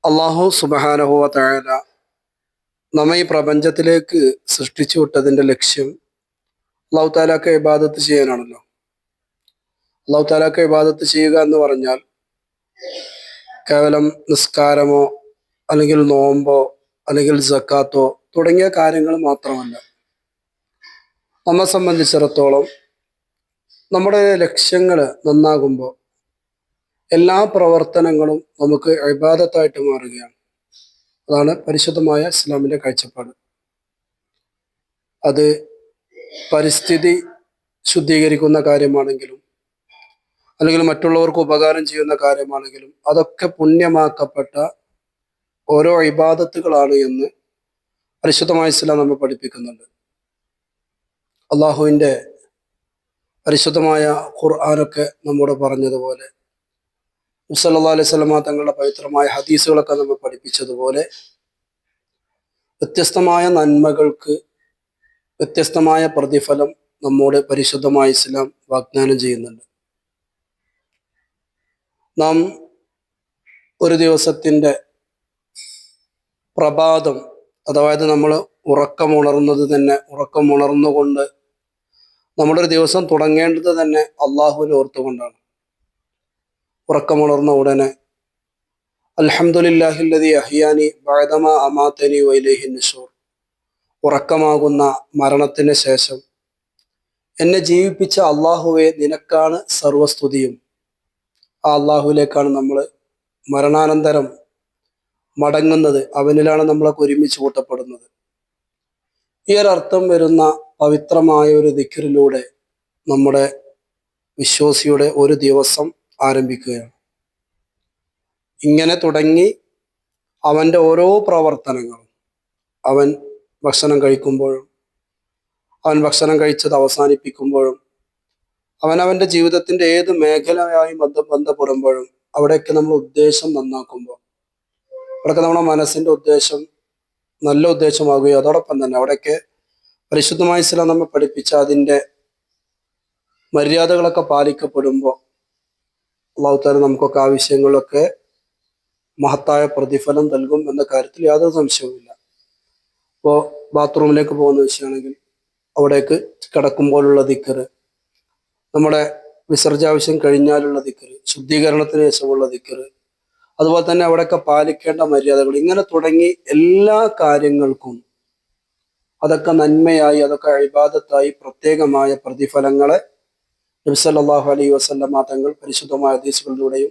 അള്ളാഹു സുബ്ഹാനഹു വ തആല നമ്മെ ഈ പ്രപഞ്ചത്തിലേക്ക് സൃഷ്ടിച്ചു വിട്ടതിൻ്റെ ലക്ഷ്യം അള്ളാഹു താലാക്ക് ഇബാദത്ത് ചെയ്യാനാണല്ലോ. അള്ളാഹു താലാക്ക് ഇബാദത്ത് ചെയ്യുക എന്ന് പറഞ്ഞാൽ കേവലം നിസ്കാരമോ അല്ലെങ്കിൽ നോമ്പോ അല്ലെങ്കിൽ സക്കാത്തോ തുടങ്ങിയ കാര്യങ്ങൾ മാത്രമല്ല. നമ്മെ സംബന്ധിച്ചിടത്തോളം നമ്മുടെ ലക്ഷ്യങ്ങൾ നന്നാകുമ്പോൾ എല്ലാ പ്രവർത്തനങ്ങളും നമുക്ക് ഇബാദത്തായിട്ട് മാറുകയാണ്. അതാണ് പരിശുദ്ധമായ ഇസ്ലാമിൻ്റെ കാഴ്ചപ്പാട്. അത് പരിസ്ഥിതി ശുദ്ധീകരിക്കുന്ന കാര്യമാണെങ്കിലും അല്ലെങ്കിൽ മറ്റുള്ളവർക്ക് ഉപകാരം ചെയ്യുന്ന കാര്യമാണെങ്കിലും അതൊക്കെ പുണ്യമാക്കപ്പെട്ട ഓരോ ഇബാദത്തുകളാണ് എന്ന് പരിശുദ്ധമായ ഇസ്ലാം നമ്മെ പഠിപ്പിക്കുന്നുണ്ട്. അള്ളാഹുവിൻ്റെ പരിശുദ്ധമായ ഖുർആനൊക്കെ നമ്മോട് പറഞ്ഞതുപോലെ സല്ലല്ലാഹു അലൈഹി വസല്ലമ തങ്ങളുടെ പവിത്രമായ ഹദീസുകളൊക്കെ നമ്മെ പഠിപ്പിച്ചതുപോലെ വ്യത്യസ്തമായ നന്മകൾക്ക് വ്യത്യസ്തമായ പ്രതിഫലം നമ്മോട് പരിശുദ്ധമായ ഇസ്ലാം വാഗ്ദാനം ചെയ്യുന്നുണ്ട്. നാം ഒരു ദിവസത്തിൻ്റെ പ്രഭാതം, അതായത് നമ്മൾ ഉറക്കമുണർന്നുകൊണ്ട് നമ്മുടെ ഒരു ദിവസം തുടങ്ങേണ്ടത് തന്നെ അള്ളാഹുവിനെ ഓർത്തുകൊണ്ടാണ്. ഉറക്കമുണർന്ന ഉടനെ അൽഹംദുലില്ലാഹില്ലദീ അഹ്യാനി ബഅദമാ അമാതനി വഇലൈഹി നുശൂർ, ഉറക്കമാകുന്ന മരണത്തിന് ശേഷം എന്നെ ജീവിപ്പിച്ച അള്ളാഹുവെ നിനക്കാണ് സർവസ്തുതിയും. ആ അള്ളാഹുവിലേക്കാണ് നമ്മൾ മരണാനന്തരം മടങ്ങുന്നത്, അവനിലാണ് നമ്മളൊക്കെ ഒരുമിച്ച് കൂട്ടപ്പെടുന്നത്. ഈ ഒരർത്ഥം വരുന്ന പവിത്രമായ ഒരു ദിക്റിലൂടെ നമ്മുടെ വിശ്വാസിയുടെ ഒരു ദിവസം ആരംഭിക്കുകയാണ്. ഇങ്ങനെ തുടങ്ങി അവൻ്റെ ഓരോ പ്രവർത്തനങ്ങളും, അവൻ ഭക്ഷണം കഴിക്കുമ്പോഴും അവൻ ഭക്ഷണം കഴിച്ചത് അവസാനിപ്പിക്കുമ്പോഴും അവൻ്റെ ജീവിതത്തിൻ്റെ ഏത് മേഖലയായി ബന്ധപ്പെടുമ്പോഴും അവിടെയൊക്കെ നമ്മൾ ഉദ്ദേശം നന്നാക്കുമ്പോൾ അവിടെയൊക്കെ നമ്മുടെ മനസ്സിൻ്റെ ഉദ്ദേശം നല്ല ഉദ്ദേശമാകുകയും അതോടൊപ്പം തന്നെ അവിടെയൊക്കെ പരിശുദ്ധമായ ഇസ്ലാം നമ്മെ പഠിപ്പിച്ച അതിൻ്റെ മര്യാദകളൊക്കെ പാലിക്കപ്പെടുമ്പോൾ അള്ളാഹു തആല നമുക്കൊക്കെ ആ വിഷയങ്ങളിലൊക്കെ മഹത്തായ പ്രതിഫലം നൽകും എന്ന കാര്യത്തിൽ യാതൊരു സംശയവുമില്ല. ഇപ്പോൾ ബാത്റൂമിലേക്ക് പോകുന്ന വിഷയമാണെങ്കിൽ അവിടേക്ക് കിടക്കുമ്പോഴുള്ള ദിക്റ്, നമ്മുടെ വിസർജാവശ്യം കഴിഞ്ഞാലുള്ള ദിക്റ്, ശുദ്ധീകരണത്തിന് ശേഷമുള്ള ദിക്റ്, അതുപോലെ തന്നെ അവിടെയൊക്കെ പാലിക്കേണ്ട മര്യാദകൾ, ഇങ്ങനെ തുടങ്ങി എല്ലാ കാര്യങ്ങൾക്കും അതൊക്കെ നന്മയായി, അതൊക്കെ ഇബാദത്തായി പ്രത്യേകമായ പ്രതിഫലങ്ങളെ നബി സല്ലല്ലാഹു അലൈഹി വസല്ലമ തങ്ങൾ പരിശുദ്ധമായ ഹദീസുകളിലൂടെയും